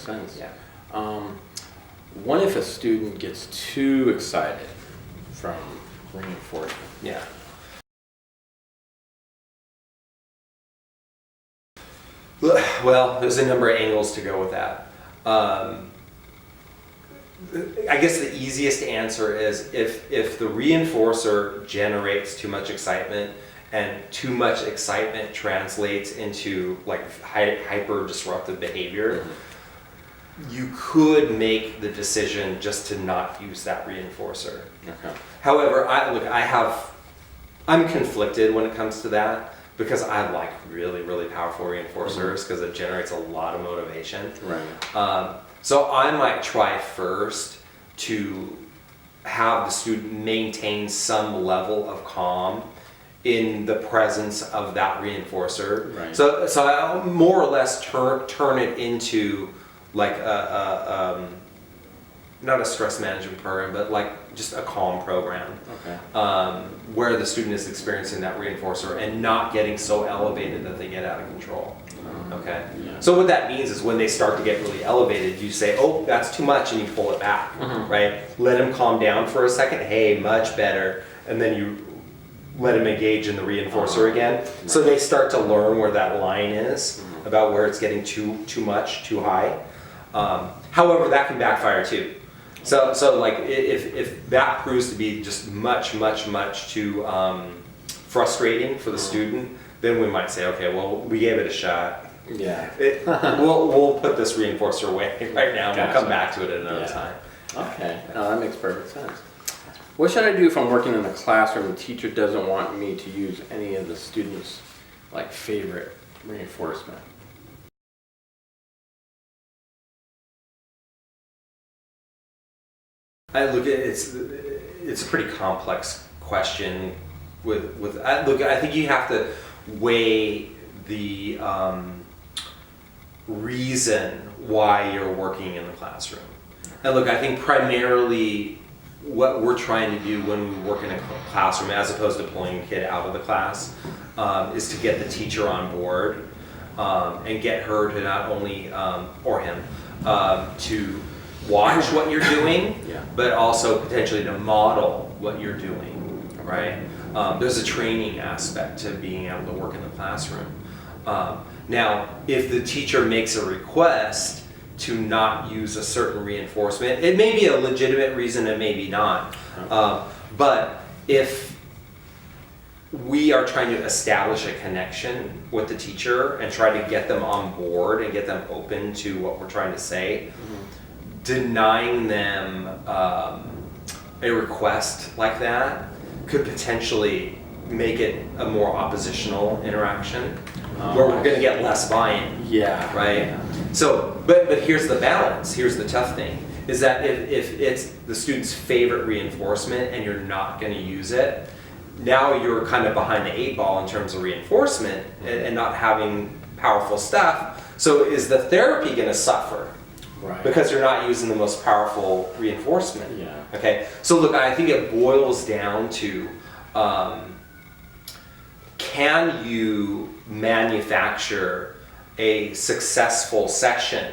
sense. Yeah. What if a student gets too excited from reinforcement? Yeah. Well, there's a number of angles to go with that. I guess the easiest answer is if the reinforcer generates too much excitement and too much excitement translates into like hyper disruptive behavior, you could make the decision just to not use that reinforcer. Okay. However, I'm conflicted when it comes to that because I like really, really powerful reinforcers because it generates a lot of motivation. Right. So I might try first to have the student maintain some level of calm in the presence of that reinforcer. Right. So I'll more or less turn it into like not a stress management program, but like just a calm program. Okay. Where the student is experiencing that reinforcer and not getting so elevated that they get out of control. Okay. Yeah. So what that means is when they start to get really elevated, you say, "Oh, that's too much," and you pull it back. Right? Let them calm down for a second. Hey, much better, and then you let them engage in the reinforcer again. So they start to learn where that line is about where it's getting too much, too high. However, that can backfire too. So like if that proves to be just much too frustrating for the student, then we might say, okay, well, we gave it a shot. Yeah. We'll put this reinforcer away right now and Gotcha. we'll come back to it at another time. Okay. No, that makes perfect sense. What should I do if I'm working in a classroom and the teacher doesn't want me to use any of the students' like favorite reinforcement? It's a pretty complex question. I think you have to weigh the reason why you're working in the classroom. And look, I think primarily what we're trying to do when we work in a classroom, as opposed to pulling a kid out of the class, is to get the teacher on board and get her to not only, or him, to watch what you're doing, Yeah. but also potentially to model what you're doing, right? There's a training aspect to being able to work in the classroom. Now, if the teacher makes a request to not use a certain reinforcement, it may be a legitimate reason, it may be not. But if we are trying to establish a connection with the teacher and try to get them on board and get them open to what we're trying to say, denying them a request like that could potentially make it a more oppositional interaction where we're going to get less buy-in. Yeah. Right? Yeah. So, but here's the balance. Here's the tough thing is that if it's the student's favorite reinforcement and you're not going to use it, now you're kind of behind the 8 ball in terms of reinforcement and not having powerful stuff. So is the therapy going to suffer? Right. Because you're not using the most powerful reinforcement. Yeah. Okay. So look, I think it boils down to can you manufacture a successful session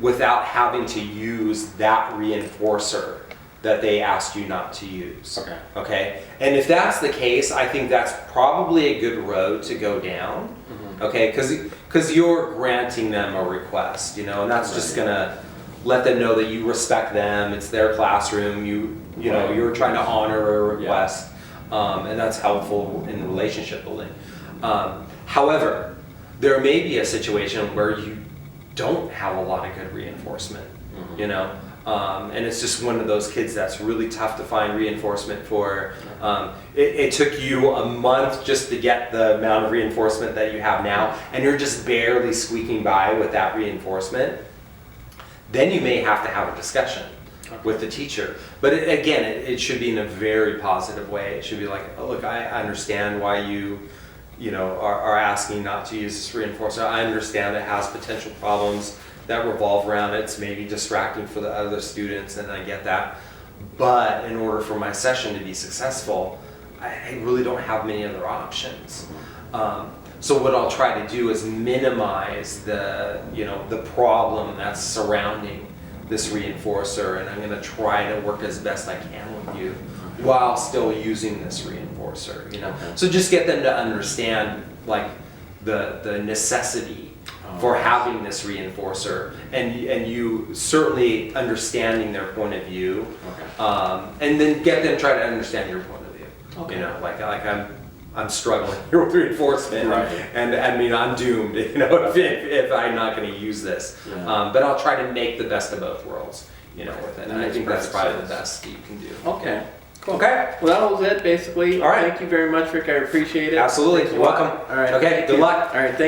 without having to use that reinforcer that they asked you not to use? Okay. Okay. And if that's the case, I think that's probably a good road to go down. Okay, because you're granting them a request, and that's just gonna let them know that you respect them. It's their classroom. You know, you're trying to honor a request, and that's helpful in relationship building. However, there may be a situation where you don't have a lot of good reinforcement, and it's just one of those kids that's really tough to find reinforcement for. It took you a month just to get the amount of reinforcement that you have now, and you're just barely squeaking by with that reinforcement. Then you may have to have a discussion with the teacher. But it should be in a very positive way. It should be like, oh, look, I understand why you are asking not to use this reinforcer. I understand it has potential problems that revolve around it. It's maybe distracting for the other students, and I get that. But in order for my session to be successful, I really don't have many other options. So what I'll try to do is minimize the, the problem that's surrounding this reinforcer, and I'm going to try to work as best I can with you while still using this reinforcer, Okay. So just get them to understand like the necessity for having this reinforcer, and you certainly understanding their point of view, and then get them try to understand your point of view. Okay. Like I'm struggling here with reinforcement, Right. and I mean I'm doomed, if I'm not going to use this. Yeah. But I'll try to make the best of both worlds, with it. That And I makes think that's perfect probably sense. the best that you can do. Okay. Cool. Okay. Well, that was it basically. All right. Thank you very much, Rick. I appreciate it. Absolutely. Thanks a You're lot. welcome. All right. Okay, Thank good you. luck. All right. Thank